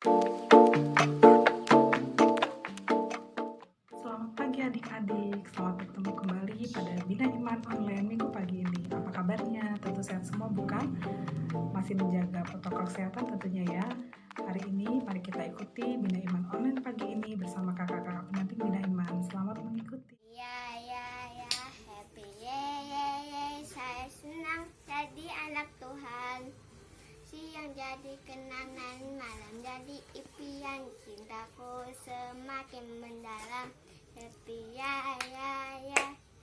Selamat pagi adik-adik, selamat bertemu kembali pada Bina Iman Online minggu pagi ini. Apa kabarnya? Tentu sehat semua bukan? Masih menjaga protokol kesehatan tentunya ya. Hari ini mari kita ikuti Bina Iman Online pagi ini bersama kakak-kakak pendamping Bina Iman. Selamat mengikuti. Ya, happy, saya senang jadi anak Tuhan. Siang jadi kenangan, malam jadi impian, cintaku semakin mendalam. Happy,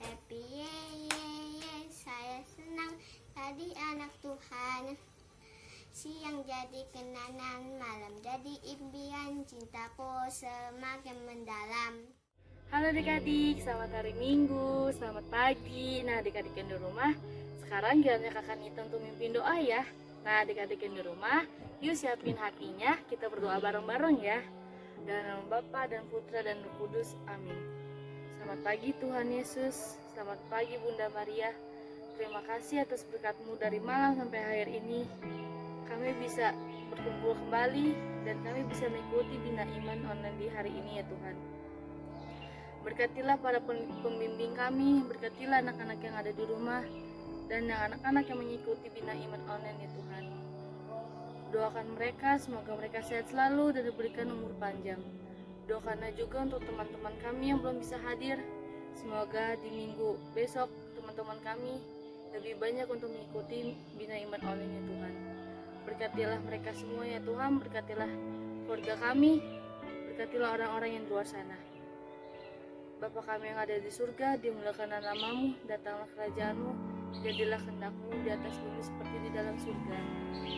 happy, saya senang jadi anak Tuhan. Siang jadi kenangan, malam jadi impian, cintaku semakin mendalam. Halo adik-adik, selamat hari Minggu, selamat pagi. Nah adik-adik yang di rumah, sekarang gilirannya kakak Nita untuk mimpin doa ya. Nah adik-adik yang di rumah, yuk siapin hatinya, kita berdoa bareng-bareng ya. Dalam nama Bapa dan Putra dan Roh Kudus, amin. Selamat pagi Tuhan Yesus, selamat pagi Bunda Maria. Terima kasih atas berkat-Mu dari malam sampai akhir ini. Kami bisa berkumpul kembali dan kami bisa mengikuti Bina Iman Online di hari ini ya Tuhan. Berkatilah para pembimbing kami, berkatilah anak-anak yang ada di rumah, dan anak-anak yang mengikuti Bina Iman Online ya Tuhan. Doakan mereka, semoga mereka sehat selalu dan diberikan umur panjang. Doakanlah juga untuk teman-teman kami yang belum bisa hadir. Semoga di minggu besok teman-teman kami lebih banyak untuk mengikuti Bina Iman Online ya Tuhan. Berkatilah mereka semua ya Tuhan, berkatilah keluarga kami, berkatilah orang-orang yang di luar sana. Bapa kami yang ada di surga, dimuliakanlah nama-Mu, datanglah kerajaan-Mu, jadilah kehendak-Mu di atas bumi seperti di dalam surga.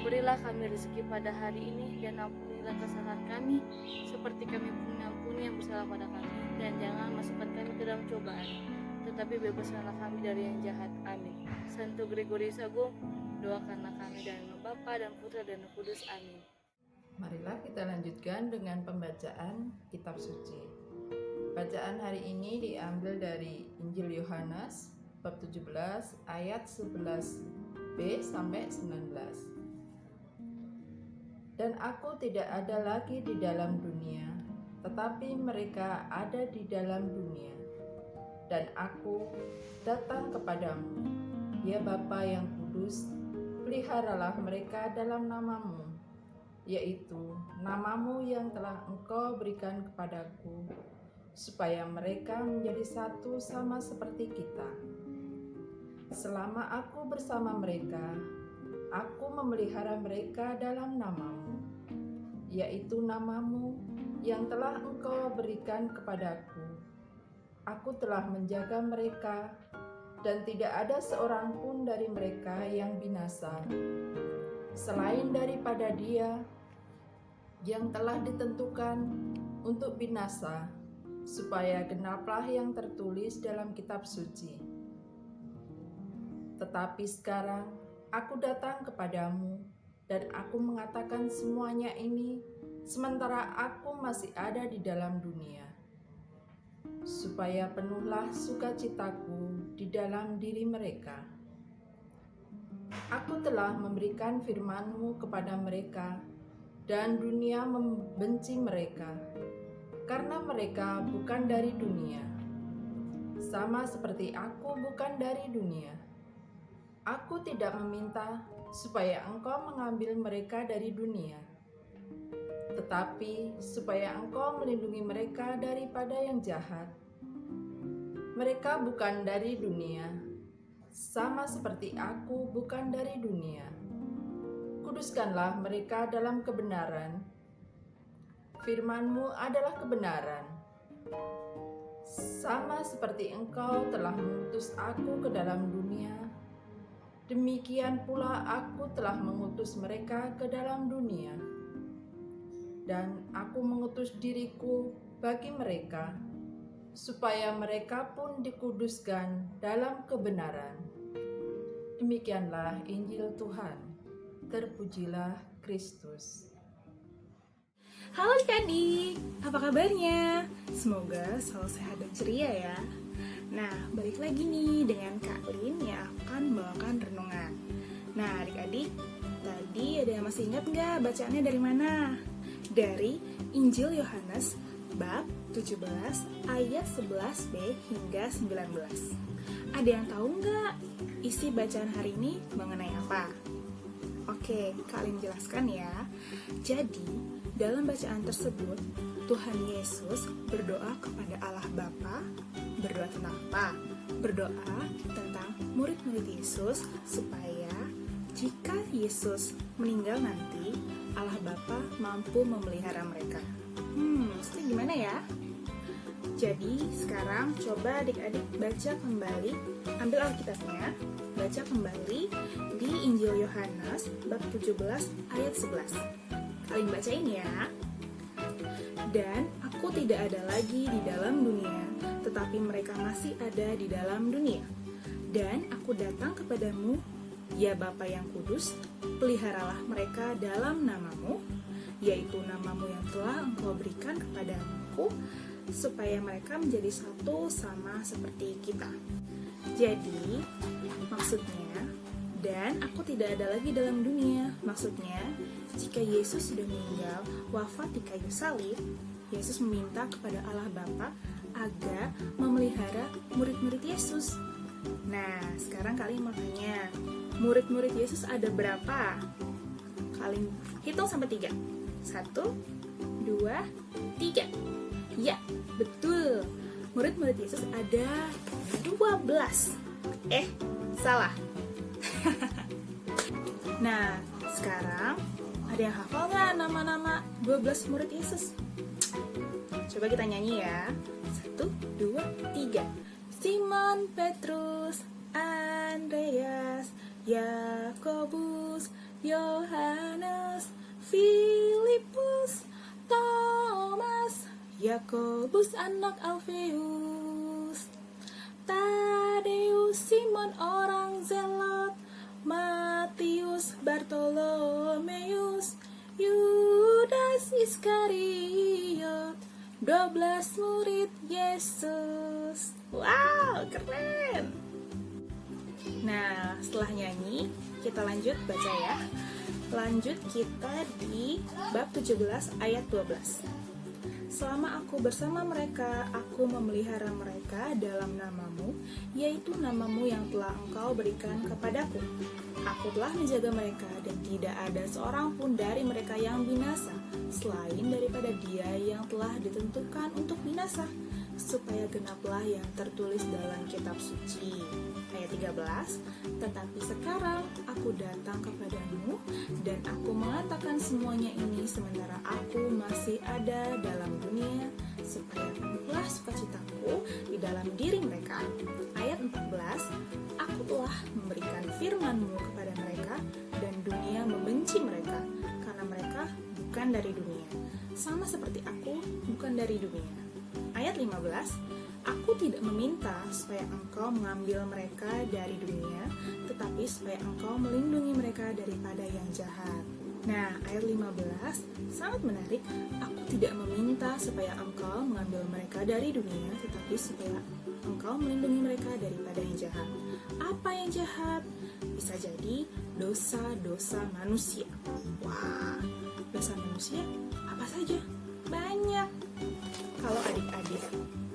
Berilah kami rezeki pada hari ini, dan ampunilah kesalahan kami, seperti kami mengampuni yang bersalah pada kami. Dan jangan masukkan kami ke dalam cobaan, tetapi bebaskanlah kami dari yang jahat. Amin. Santo Gregorius Agung, doakanlah kami dalam nama Bapa dan Putra dan Roh Kudus. Amin. Marilah kita lanjutkan dengan pembacaan Kitab Suci. Bacaan hari ini diambil dari Injil Yohanes bab 17 ayat 11b sampai 19. Dan aku tidak ada lagi di dalam dunia, tetapi mereka ada di dalam dunia. Dan aku datang kepadamu, ya Bapa yang kudus, peliharalah mereka dalam nama-Mu, yaitu nama-Mu yang telah Engkau berikan kepadaku, supaya mereka menjadi satu sama seperti kita. Selama aku bersama mereka, aku memelihara mereka dalam nama-Mu, yaitu nama-Mu yang telah Engkau berikan kepadaku. Aku telah menjaga mereka, dan tidak ada seorang pun dari mereka yang binasa, selain daripada dia yang telah ditentukan untuk binasa, supaya genaplah yang tertulis dalam kitab suci. Tetapi sekarang aku datang kepadamu, dan aku mengatakan semuanya ini sementara aku masih ada di dalam dunia, supaya penuhlah sukacitaku di dalam diri mereka. Aku telah memberikan firman-Mu kepada mereka, dan dunia membenci mereka, karena mereka bukan dari dunia, sama seperti aku bukan dari dunia. Aku tidak meminta supaya Engkau mengambil mereka dari dunia, tetapi supaya Engkau melindungi mereka daripada yang jahat. Mereka bukan dari dunia, sama seperti aku bukan dari dunia. Kuduskanlah mereka dalam kebenaran. Firman-Mu adalah kebenaran. Sama seperti Engkau telah mengutus aku ke dalam dunia, demikian pula aku telah mengutus mereka ke dalam dunia. Dan aku mengutus diriku bagi mereka, supaya mereka pun dikuduskan dalam kebenaran. Demikianlah Injil Tuhan. Terpujilah Kristus. Halo adik-adik, apa kabarnya? Semoga selalu sehat dan ceria ya. Nah, balik lagi nih dengan Kak Lin yang akan membawakan renungan. Nah, adik-adik, tadi ada yang masih ingat nggak bacaannya dari mana? dari Injil Yohanes bab 17 ayat 11b hingga 19. Ada yang tahu nggak isi bacaan hari ini mengenai apa? Oke, kalian jelaskan ya. Jadi, dalam bacaan tersebut, Tuhan Yesus berdoa kepada Allah Bapa. Berdoa tentang apa? Berdoa tentang murid-murid Yesus supaya jika Yesus meninggal nanti, Allah Bapa mampu memelihara mereka. Maksudnya gimana ya? Jadi sekarang coba adik-adik baca kembali, ambil Alkitabnya, baca kembali di Injil Yohanes bab 17 ayat 11. Kalian bacain ya. Dan aku tidak ada lagi di dalam dunia, tetapi mereka masih ada di dalam dunia. Dan aku datang kepadamu, ya Bapa yang kudus, peliharalah mereka dalam namamu, yaitu namamu yang telah engkau berikan kepadaku, supaya mereka menjadi satu sama seperti kita. Jadi, maksudnya, dan aku tidak ada lagi dalam dunia. Maksudnya, jika Yesus sudah meninggal, wafat di kayu salib, Yesus meminta kepada Allah Bapa agar memelihara murid-murid Yesus. Nah, sekarang kalian mau tanya, murid-murid Yesus ada berapa? Kalian hitung sampai 3. 1, 2, 3. Ya, betul. Murid-murid Yesus ada 12. Salah. Nah, sekarang ada yang hafal nggak nama-nama 12 murid Yesus? Coba kita nyanyi ya. 1, 2, 3. Simon Petrus, Andreas, Yakobus, Yohanes, Filipus, Thomas, Yakobus anak Alfeus, Tadeus, Simon orang Zelot, Matius, Bartolomeus, Yudas Iskariot, 12 murid Yesus. Wow, keren. Nah, setelah nyanyi, kita lanjut baca ya. Lanjut kita di bab 17 ayat 12. Selama aku bersama mereka, aku memelihara mereka dalam namamu, yaitu namamu yang telah engkau berikan kepadaku. Aku telah menjaga mereka dan tidak ada seorang pun dari mereka yang binasa, selain daripada dia yang telah ditentukan untuk binasa, supaya genaplah yang tertulis dalam kitab suci. Ayat 13, tetapi sekarang aku datang kepadamu dan aku mengatakan semuanya ini sementara aku masih ada dalam dunia, supaya penuhlah sukacitaku di dalam diri mereka. Ayat 14, aku telah memberikan firman-Mu kepada mereka dan dunia membenci mereka, karena mereka bukan dari dunia, sama seperti aku bukan dari dunia. Ayat 15, aku tidak meminta supaya engkau mengambil mereka dari dunia, tetapi supaya engkau melindungi mereka daripada yang jahat. Nah, ayat 15 sangat menarik. Aku tidak meminta supaya engkau mengambil mereka dari dunia, tetapi supaya engkau melindungi mereka daripada yang jahat. Apa yang jahat? Bisa jadi dosa-dosa manusia. Wah, dosa manusia apa saja? Banyak. Kalau adik-adik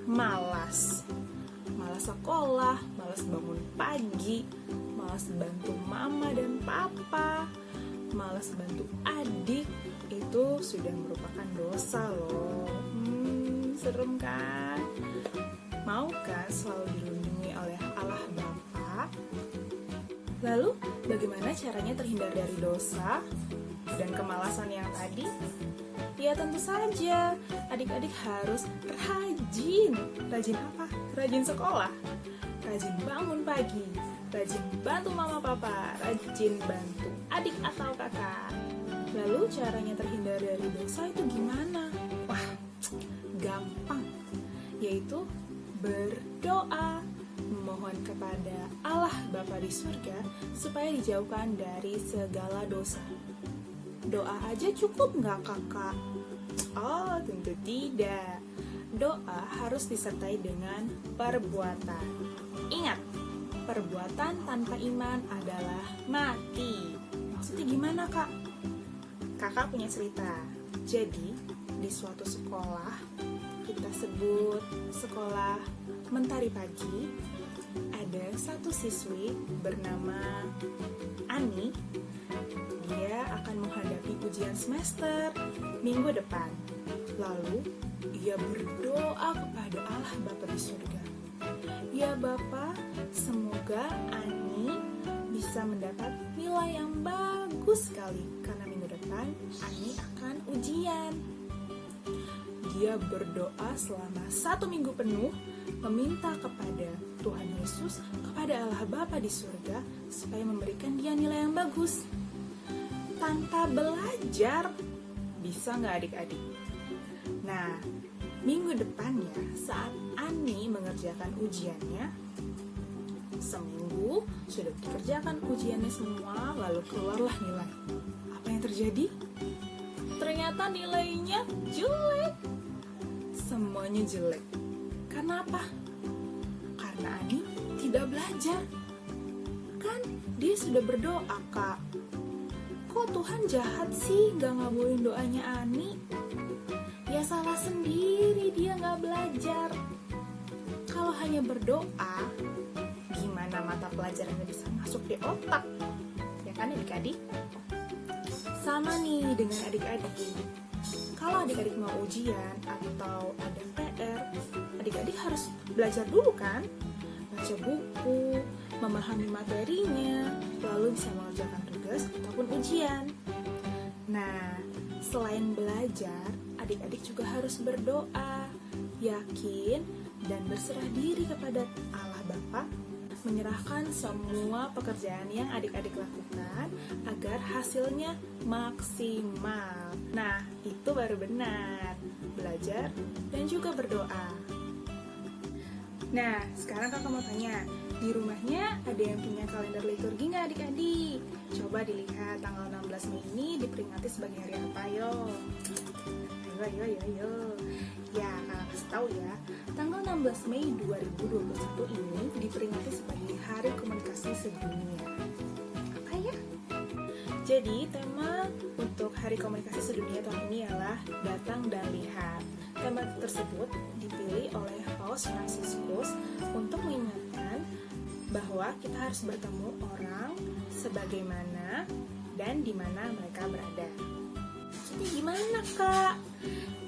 malas sekolah, malas bangun pagi, malas bantu mama dan papa, malas bantu adik, itu sudah merupakan dosa loh. Serem kan? Mau kan selalu dilindungi oleh Allah Bapa? Lalu bagaimana caranya terhindar dari dosa dan kemalasan yang tadi? Ya tentu saja, adik-adik harus rajin. Rajin apa? Rajin sekolah, rajin bangun pagi, rajin bantu mama papa, rajin bantu adik atau kakak. Lalu caranya terhindar dari dosa itu gimana? Wah, gampang. Yaitu berdoa, memohon kepada Allah Bapa di surga supaya dijauhkan dari segala dosa. Doa aja cukup nggak kakak? Oh, tentu tidak. Doa harus disertai dengan perbuatan. Ingat, perbuatan tanpa iman adalah mati. Maksudnya gimana kak? Kakak punya cerita. Jadi, di suatu sekolah, kita sebut sekolah Mentari Pagi, ada satu siswi bernama Ani. Dia akan menghadapi ujian semester minggu depan. Lalu, ia berdoa kepada Allah Bapa di surga. Ya Bapa, semoga Ani bisa mendapat nilai yang bagus sekali, karena minggu depan Ani akan ujian. Dia berdoa selama 1 minggu penuh, meminta kepada Tuhan Yesus, kepada Allah Bapa di surga, supaya memberikan dia nilai yang bagus. Tanpa belajar, bisa nggak adik-adik? Nah, minggu depannya saat Ani mengerjakan ujiannya, seminggu sudah dikerjakan ujiannya semua, lalu keluarlah nilai. Apa yang terjadi? Ternyata nilainya jelek. Semuanya jelek. Karena apa? Karena Ani tidak belajar. Kan dia sudah berdoa, Kak. Kok Tuhan jahat sih gak ngabulin doanya Ani? Ya salah sendiri, dia gak belajar. Kalau hanya berdoa, gimana mata pelajarannya bisa masuk di otak? Ya kan adik-adik? Sama nih dengan adik-adik. Kalau adik-adik mau ujian atau ada PR, adik-adik harus belajar dulu kan? Baca buku, memahami materinya, lalu bisa mengerjakan tugas ataupun ujian. Nah, selain belajar, adik-adik juga harus berdoa, yakin, dan berserah diri kepada Allah Bapa, menyerahkan semua pekerjaan yang adik-adik lakukan agar hasilnya maksimal. Nah, itu baru benar, belajar dan juga berdoa. Nah, sekarang kakak mau tanya, di rumahnya ada yang punya kalender liturgi nggak adik-adik? Coba dilihat tanggal 16 Mei ini diperingati sebagai hari apa, yo? Ayo. Ya, kakak kasih tahu ya, tanggal 16 Mei 2021 ini diperingati sebagai Hari Komunikasi Sedunia. Apa ya? Jadi, tema untuk Hari Komunikasi Sedunia tahun ini adalah Datang dan Lihat. Tema tersebut dipilih oleh Paus Fransiskus untuk mengingatkan bahwa kita harus bertemu orang sebagaimana dan di mana mereka berada. Jadi gimana, Kak?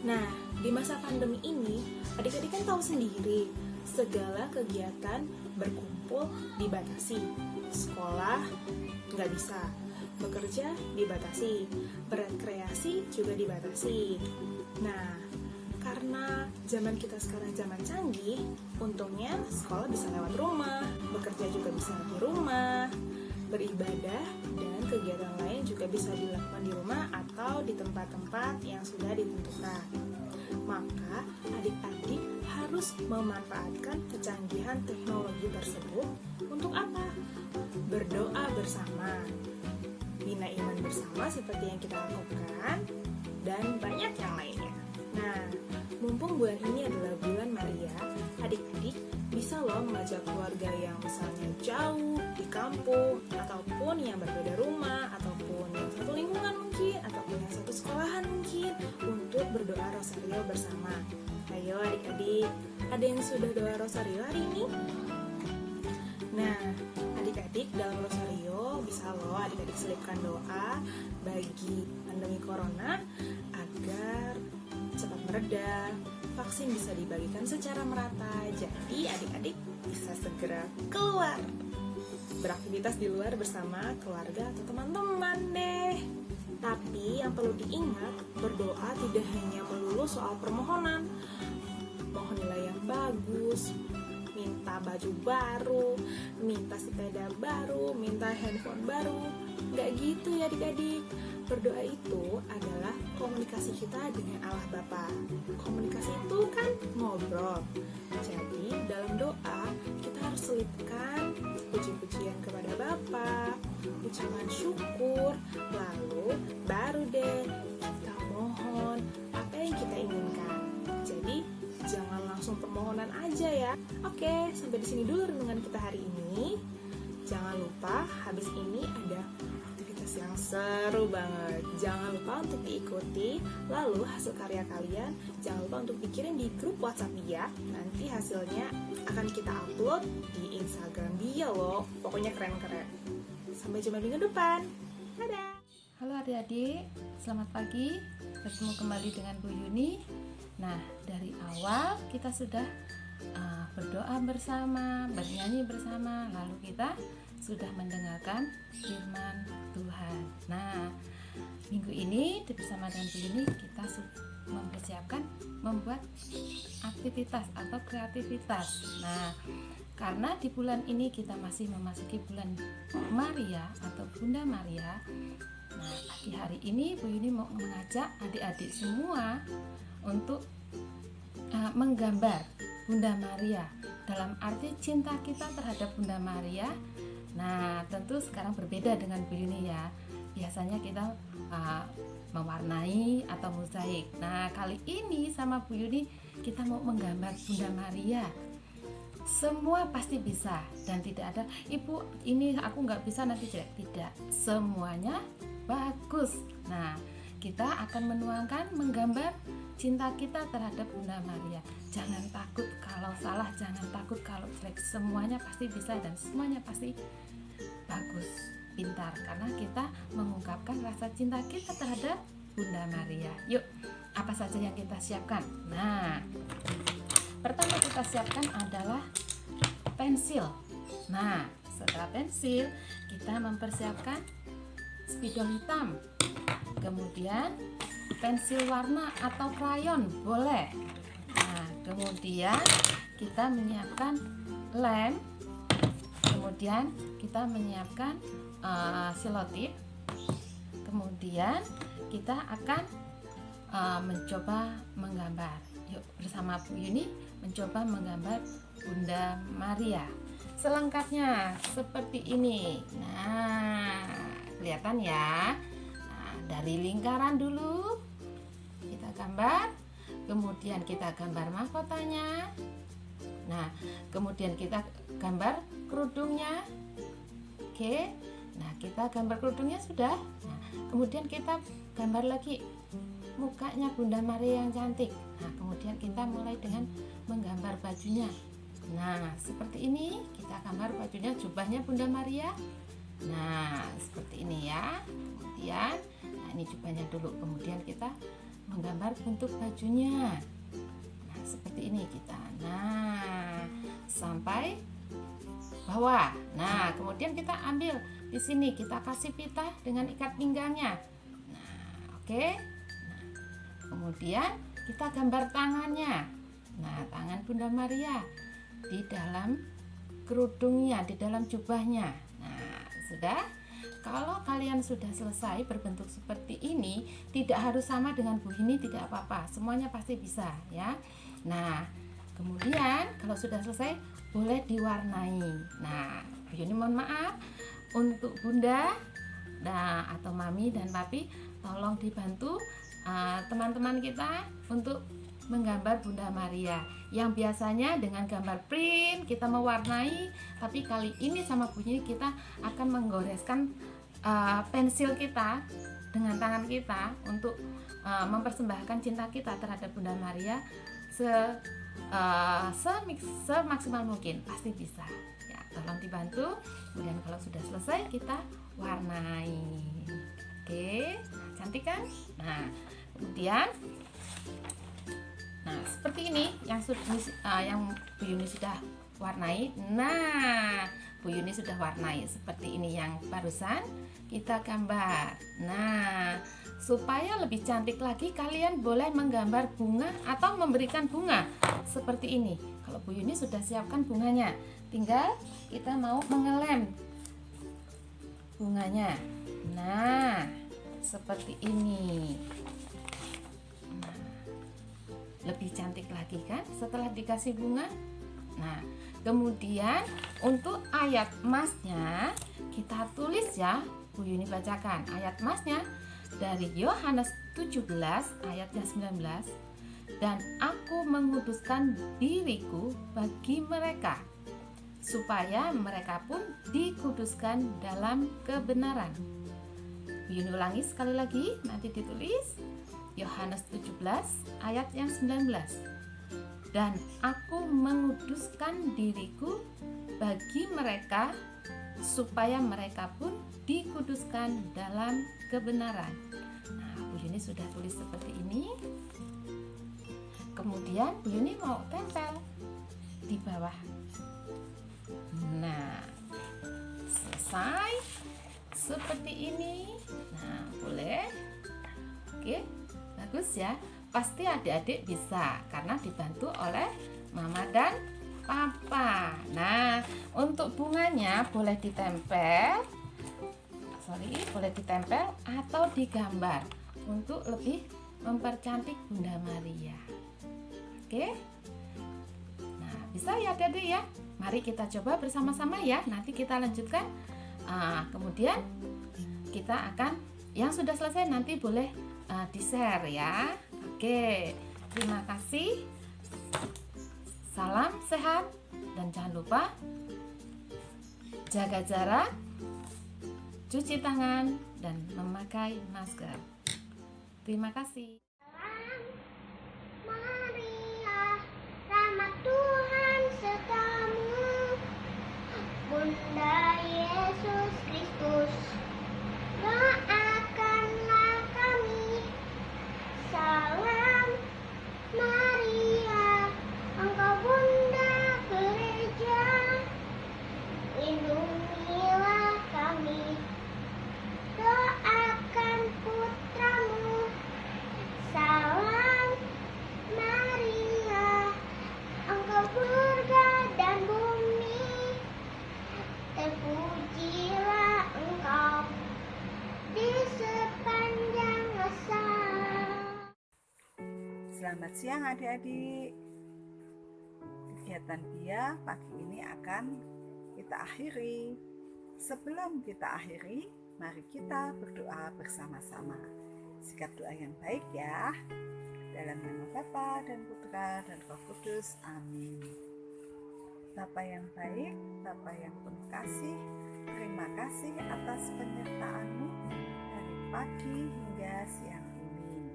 Nah, di masa pandemi ini, adik-adik kan tahu sendiri, segala kegiatan berkumpul dibatasi. Sekolah nggak bisa, bekerja dibatasi, berekreasi juga dibatasi. Nah, karena zaman kita sekarang zaman canggih, untungnya sekolah bisa lewat rumah, bekerja juga bisa di rumah, beribadah dan kegiatan lain juga bisa dilakukan di rumah atau di tempat-tempat yang sudah ditentukan. Maka adik-adik harus memanfaatkan kecanggihan teknologi tersebut untuk apa? Berdoa bersama, bina iman bersama seperti yang kita lakukan, dan banyak yang lainnya. Nah, mumpung bulan ini adalah bulan Maria, adik-adik bisa loh mengajak keluarga yang misalnya jauh di kampung, ataupun yang berbeda rumah, ataupun yang satu lingkungan mungkin, ataupun yang satu sekolahan mungkin, untuk berdoa rosario bersama. Ayo adik-adik, ada yang sudah doa rosario hari ini? Nah, adik-adik dalam rosario bisa loh adik-adik selipkan doa bagi pandemi corona agar cepat mereda, vaksin bisa dibagikan secara merata, jadi adik-adik bisa segera keluar beraktivitas di luar bersama keluarga atau teman-teman deh. Tapi yang perlu diingat, berdoa tidak hanya melulu soal permohonan, mohon nilai yang bagus, minta baju baru, minta sepeda baru, minta handphone baru. Nggak gitu ya adik-adik. Berdoa itu adalah komunikasi kita dengan Allah Bapa. Komunikasi itu kan ngobrol. Jadi dalam doa kita harus selipkan puji-pujian kepada Bapa, ucapan syukur, lalu baru deh kita mohon apa yang kita inginkan. Jadi jangan langsung permohonan aja ya. Oke, sampai di sini dulu renungan kita hari ini. Jangan lupa habis ini ada aktivitas proses yang seru banget. Jangan lupa untuk diikuti. Lalu hasil karya kalian jangan lupa untuk dikirim di grup WhatsApp ya. Nanti hasilnya akan kita upload di Instagram dia loh. Pokoknya keren-keren. Sampai jumpa minggu depan. Dadah. Halo adik-adik, selamat pagi. Bertemu kembali dengan Bu Yuni. Nah, dari awal kita sudah berdoa bersama, bernyanyi bersama, lalu kita sudah mendengarkan firman Tuhan. Nah, minggu ini bersama dengan Bu Yuni kita mempersiapkan membuat aktivitas atau kreativitas. Nah, karena di bulan ini kita masih memasuki bulan Maria atau Bunda Maria. Nah, pagi hari ini Bu Yuni mau mengajak adik-adik semua untuk menggambar Bunda Maria dalam arti cinta kita terhadap Bunda Maria. Nah, tentu sekarang berbeda dengan Bu Yuni ya. Biasanya kita mewarnai atau mozaik. Nah, kali ini sama Bu Yuni kita mau menggambar Bunda Maria. Semua pasti bisa dan tidak ada ibu ini aku nggak bisa nanti tidak. Semuanya bagus. Nah, kita akan menuangkan menggambar cinta kita terhadap Bunda Maria. Jangan takut kalau salah, jangan takut kalau jelek. Semuanya pasti bisa dan semuanya pasti bagus, pintar, karena kita mengungkapkan rasa cinta kita terhadap Bunda Maria. Yuk, apa saja yang kita siapkan? Nah, pertama kita siapkan adalah pensil. Nah, setelah pensil, kita mempersiapkan spidol hitam. Kemudian pensil warna atau krayon boleh. Nah, kemudian kita menyiapkan lem. Kemudian kita menyiapkan selotip. Kemudian kita akan mencoba menggambar. Yuk bersama Bu Yuni mencoba menggambar Bunda Maria. Selengkapnya seperti ini. Nah, kelihatan ya. Nah, dari lingkaran dulu kita gambar, kemudian kita gambar mahkotanya. Nah, kemudian kita gambar kerudungnya. Oke. Nah, kita gambar kerudungnya sudah. Nah, kemudian kita gambar lagi mukanya Bunda Maria yang cantik. Nah, kemudian kita mulai dengan menggambar bajunya. Nah, seperti ini kita gambar bajunya, jubahnya Bunda Maria. Nah, seperti ini ya. Kemudian, nah ini jubahnya dulu. Kemudian kita menggambar bentuk bajunya. Nah, seperti ini kita. Nah, sampai bawah. Nah, kemudian kita ambil di sini, kita kasih pita dengan ikat pinggangnya. Nah, oke. Nah, kemudian kita gambar tangannya. Nah, tangan Bunda Maria di dalam kerudungnya, di dalam jubahnya. Nah, sudah. Kalau kalian sudah selesai berbentuk seperti ini, tidak harus sama dengan Bu Yuni, tidak apa-apa. Semuanya pasti bisa ya. Nah, kemudian kalau sudah selesai boleh diwarnai. Nah, Bu Yuni mohon maaf untuk Bunda atau Mami dan Papi, tolong dibantu teman-teman kita untuk menggambar Bunda Maria. Yang biasanya dengan gambar print kita mewarnai, tapi kali ini sama Bu Yuni kita akan menggoreskan pensil kita dengan tangan kita untuk mempersembahkan cinta kita terhadap Bunda Maria semaksimal mungkin. Pasti bisa ya, tolong dibantu. Kemudian kalau sudah selesai kita warnai. Oke, cantik kan? Nah, kemudian seperti ini yang Bu Yuni sudah warnai. Nah, Bu Yuni sudah warnai seperti ini yang barusan kita gambar. Nah, supaya lebih cantik lagi, kalian boleh menggambar bunga atau memberikan bunga seperti ini. Kalau Bu Yuni sudah siapkan bunganya, tinggal kita mau mengelem bunganya. Nah, seperti ini. Lebih cantik lagi kan setelah dikasih bunga. Nah, kemudian untuk ayat emasnya kita tulis ya, Bu Yuni bacakan ayat emasnya dari Yohanes 17 ayatnya 19. Dan aku menguduskan diriku bagi mereka, supaya mereka pun dikuduskan dalam kebenaran. Yuni ulangi sekali lagi, nanti ditulis Yohanes 17 ayat yang 19. Dan aku menguduskan diriku bagi mereka supaya mereka pun dikuduskan dalam kebenaran. Nah, Bu Yuni sudah tulis seperti ini. Kemudian Bu Yuni mau tempel di bawah. Nah, selesai seperti ini. Nah, boleh. Oke, bagus ya. Pasti adik-adik bisa karena dibantu oleh Mama dan Papa. Nah, untuk bunganya boleh ditempel. Boleh ditempel atau digambar untuk lebih mempercantik Bunda Maria. Oke. Nah, bisa ya adik-adik ya. Mari kita coba bersama-sama ya. Nanti kita lanjutkan. Kemudian kita akan yang sudah selesai nanti boleh di-share ya. Oke, terima kasih. Salam sehat dan jangan lupa jaga jarak, cuci tangan dan memakai masker. Terima kasih. Maria, rahmat Tuhan sertamu, Bunda Yesus Kristus, doakanlah kami. Salam Maria, engkau Bunda Gereja, lindungilah kami. Doakan putramu. Salam Maria, engkau surga dan bumi, terpujilah engkau di sepanjang masa. Selamat siang adik-adik. Kegiatan dia pagi ini akan kita akhiri. Sebelum kita akhiri, mari kita berdoa bersama-sama. Sikap doa yang baik ya. Dalam nama Bapa dan Putra dan Roh Kudus. Amin. Bapa yang baik, Bapa yang penuh kasih, terima kasih atas penyertaan-Mu dari pagi hingga siang ini.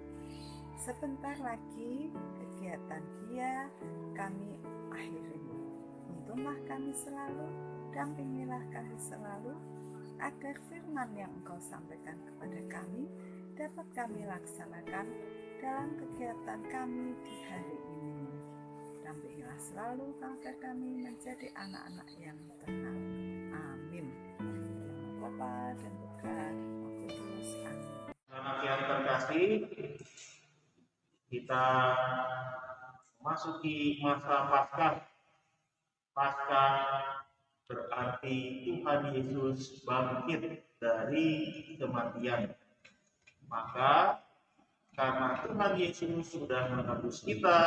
Sebentar lagi kegiatan dia kami akhiri. Untuklah kami selalu, dampingilah kami selalu, agar firman yang Engkau sampaikan kepada kami dapat kami laksanakan dalam kegiatan kami di hari ini. Dampingilah selalu agar kami menjadi anak-anak yang tenang. Amin. Dalam nama Bapa dan Putra dan Roh Kudus. Amin. Anak yang terkasih, kita memasuki masa Paskah. Paskah berarti Tuhan Yesus bangkit dari kematian. Maka karena Tuhan Yesus sudah menebus kita,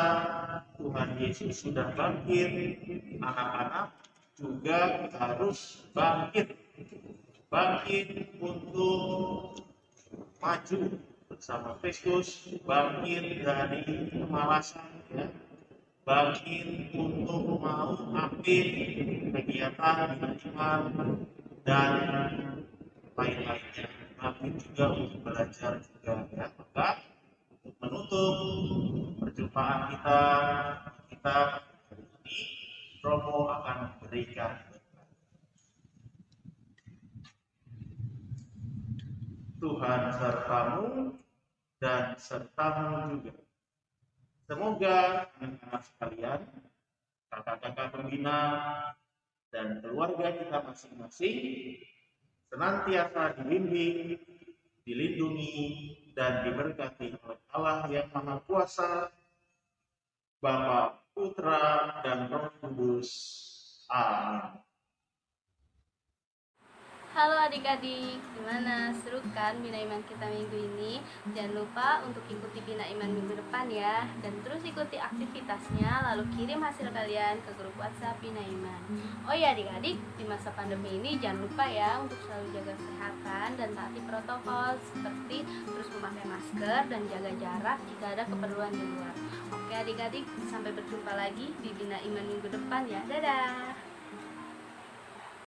Tuhan Yesus sudah bangkit, anak-anak juga harus bangkit untuk maju bersama Kristus, bangkit dari kemalasan, ya. Bangkit untuk mau aktif kegiatan iman dan lain-lainnya. Bangkit juga untuk belajar juga, ya. Maka untuk menutup perjumpaan kita hari ini, Romo akan memberikan Tuhan sertamu dan sertamu juga. Semoga anak-anak sekalian, kakak-kakak pembina, dan keluarga kita masing-masing senantiasa dibimbing, dilindungi, dan diberkati oleh Allah yang Maha Kuasa, Bapa, Putra, dan Roh Kudus. Amin. Halo adik-adik, gimana? Seru kan Bina Iman kita minggu ini? Jangan lupa untuk ikuti Bina Iman minggu depan ya. Dan terus ikuti aktivitasnya, lalu kirim hasil kalian ke grup WhatsApp Bina Iman. Oh ya adik-adik, di masa pandemi ini jangan lupa ya untuk selalu jaga kesehatan dan taati protokol seperti terus memakai masker dan jaga jarak jika ada keperluan di luar. Oke adik-adik, sampai berjumpa lagi di Bina Iman minggu depan ya. Dadah!